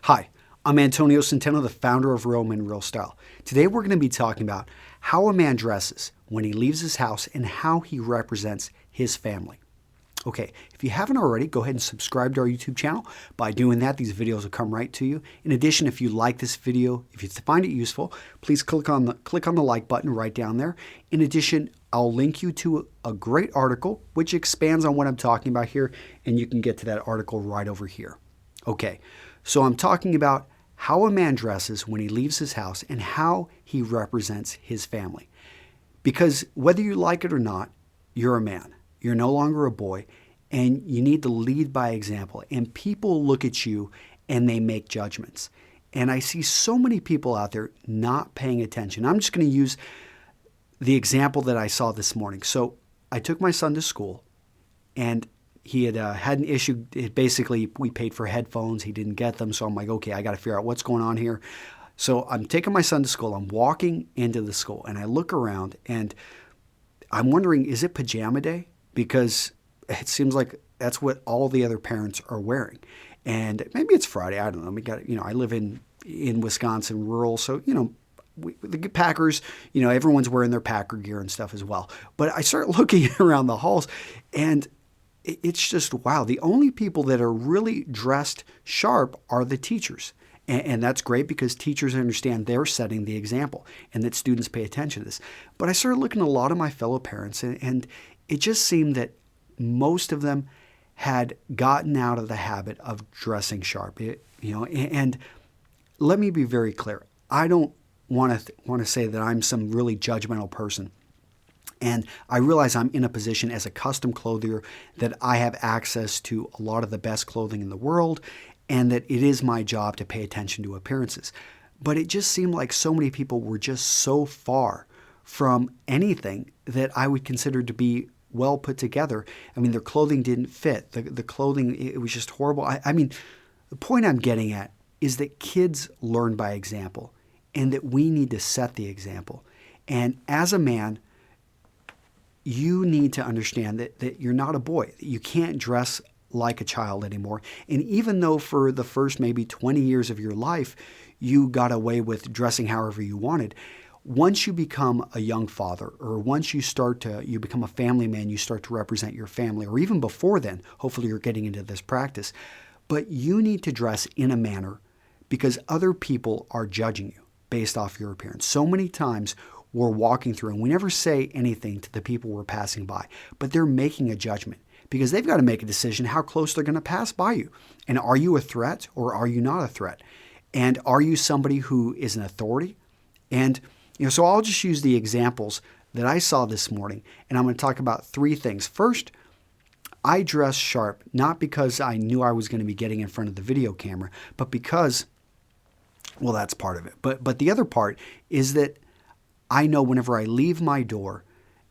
Hi, I'm Antonio Centeno, the founder of Real Men Real Style. Today we're going to be talking about how a man dresses when he leaves his house and how he represents his family. Okay, if you haven't already, go ahead and subscribe to our YouTube channel. By doing that, these videos will come right to you. In addition, if you like this video, if you find it useful, please click on the like button right down there. In addition, I'll link you to a great article which expands on what I'm talking about here, and you can get to that article right over here. Okay, so I'm talking about how a man dresses when he leaves his house and how he represents his family. Because whether you like it or not, you're a man. You're no longer a boy, and you need to lead by example. And people look at you and they make judgments. And I see so many people out there not paying attention. I'm just going to use the example that I saw this morning. So I took my son to school, and he had an issue. Basically, we paid for headphones. He didn't get them. So I'm like, okay, I got to figure out what's going on here. So I'm taking my son to school. I'm walking into the school, and I look around, and I'm wondering, is it pajama day? Because it seems like that's what all the other parents are wearing. And maybe it's Friday. I don't know. We got, I live in Wisconsin, rural. So, the Packers, everyone's wearing their Packer gear and stuff as well. But I start looking around the halls, and it's just, wow. The only people that are really dressed sharp are the teachers. And that's great because teachers understand they're setting the example and that students pay attention to this. But I started looking at a lot of my fellow parents, and it just seemed that most of them had gotten out of the habit of dressing sharp. And let me be very clear. I don't want to say that I'm some really judgmental person. And I realize I'm in a position as a custom clothier that I have access to a lot of the best clothing in the world, and that it is my job to pay attention to appearances. But it just seemed like so many people were just so far from anything that I would consider to be well put together. I mean, their clothing didn't fit. The clothing, it was just horrible. I mean, the point I'm getting at is that kids learn by example, and that we need to set the example. And as a man, you need to understand that you're not a boy. You can't dress like a child anymore. And even though for the first maybe 20 years of your life, you got away with dressing however you wanted, once you become a young father, or once you become a family man, you start to represent your family, or even before then, hopefully you're getting into this practice, but you need to dress in a manner because other people are judging you based off your appearance. So many times we're walking through and we never say anything to the people we're passing by, but they're making a judgment because they've got to make a decision how close they're going to pass by you. And are you a threat or are you not a threat? And are you somebody who is an authority? And so I'll just use the examples that I saw this morning, and I'm going to talk about three things. First, I dress sharp, not because I knew I was going to be getting in front of the video camera, but because, well, that's part of it. But the other part is that I know whenever I leave my door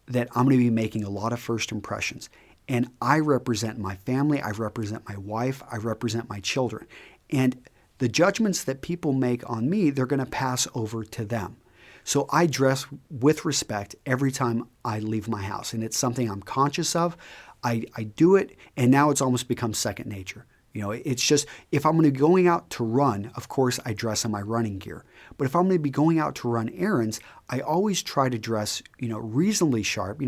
that I'm going to be making a lot of first impressions. And I represent my family, I represent my wife, I represent my children. And the judgments that people make on me, they're going to pass over to them. So I dress with respect every time I leave my house, and it's something I'm conscious of. I do it, and now it's almost become second nature. It's just, if I'm going to be going out to run, of course, I dress in my running gear. But if I'm going to be going out to run errands, I always try to dress, reasonably sharp.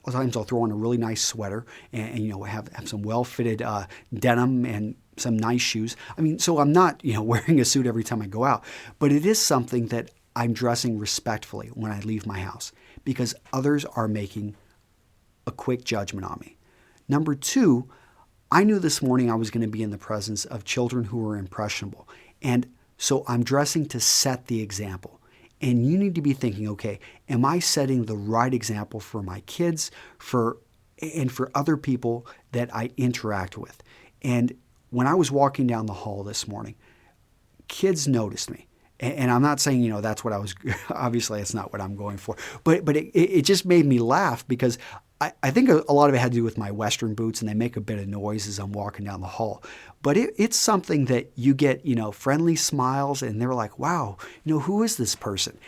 Sometimes I'll throw on a really nice sweater and have some well-fitted denim and some nice shoes. I mean, so I'm not, wearing a suit every time I go out, but it is something that I'm dressing respectfully when I leave my house because others are making a quick judgment on me. Number two, I knew this morning I was going to be in the presence of children who were impressionable. And so I'm dressing to set the example. And you need to be thinking, okay, am I setting the right example for my kids, and for other people that I interact with? And when I was walking down the hall this morning, kids noticed me. And I'm not saying, that's what I was, obviously it's not what I'm going for, but it just made me laugh because I think a lot of it had to do with my Western boots, and they make a bit of noise as I'm walking down the hall. But it's something that you get, friendly smiles, and they're like, wow, who is this person?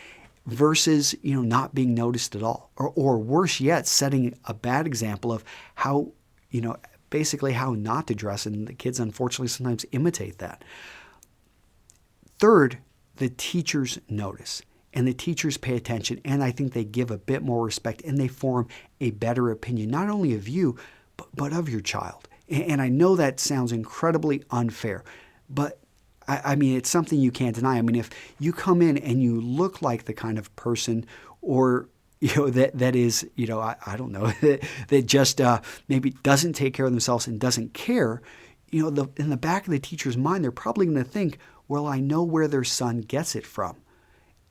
Versus, not being noticed at all. Or worse yet, setting a bad example of how, basically how not to dress. And the kids, unfortunately, sometimes imitate that. Third, the teachers notice and the teachers pay attention, and I think they give a bit more respect and they form a better opinion, not only of you, but of your child. And I know that sounds incredibly unfair, but I mean, it's something you can't deny. I mean, if you come in and you look like the kind of person or that is, I don't know, that just maybe doesn't take care of themselves and doesn't care, in the back of the teacher's mind, they're probably going to think, well, I know where their son gets it from.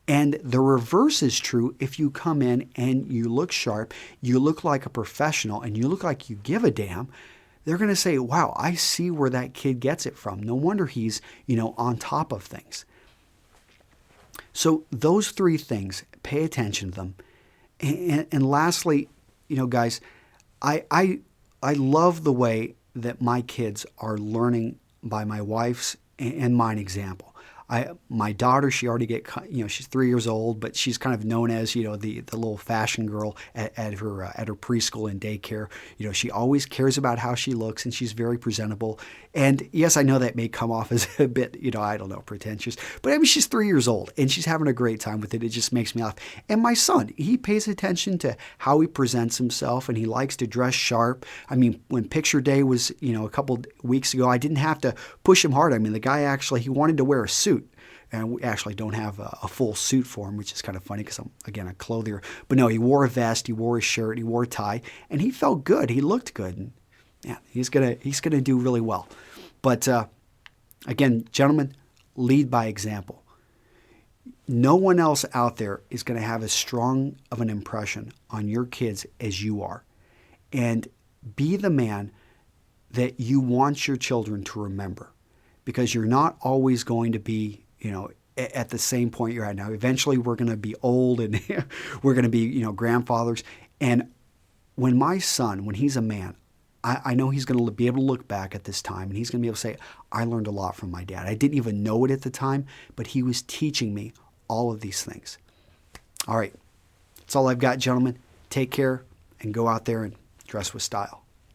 And the reverse is true if you come in and you look sharp, you look like a professional, and you look like you give a damn. They're going to say, wow, I see where that kid gets it from. No wonder he's, on top of things. So those three things, pay attention to them. And lastly, guys, I love the way that my kids are learning by my wife's and mine example. My daughter, she already she's 3 years old, but she's kind of known as, the little fashion girl at her preschool and daycare. She always cares about how she looks and she's very presentable. And yes, I know that may come off as a bit, I don't know, pretentious, but I mean, she's 3 years old and she's having a great time with it. It just makes me laugh. And my son, he pays attention to how he presents himself and he likes to dress sharp. I mean, when picture day was, a couple weeks ago, I didn't have to push him hard. I mean, the guy actually, he wanted to wear a suit. And we actually don't have a full suit for him, which is kind of funny because I'm, again, a clothier. But no, he wore a vest, he wore a shirt, he wore a tie, and he felt good. He looked good. And yeah, he's gonna do really well. But again, gentlemen, lead by example. No one else out there is going to have as strong of an impression on your kids as you are. And be the man that you want your children to remember, because you're not always going to be at the same point you're at now. Eventually, we're going to be old and we're going to be, grandfathers. And when my son, when he's a man, I know he's going to be able to look back at this time and he's going to be able to say, I learned a lot from my dad. I didn't even know it at the time, but he was teaching me all of these things. All right. That's all I've got, gentlemen. Take care and go out there and dress with style.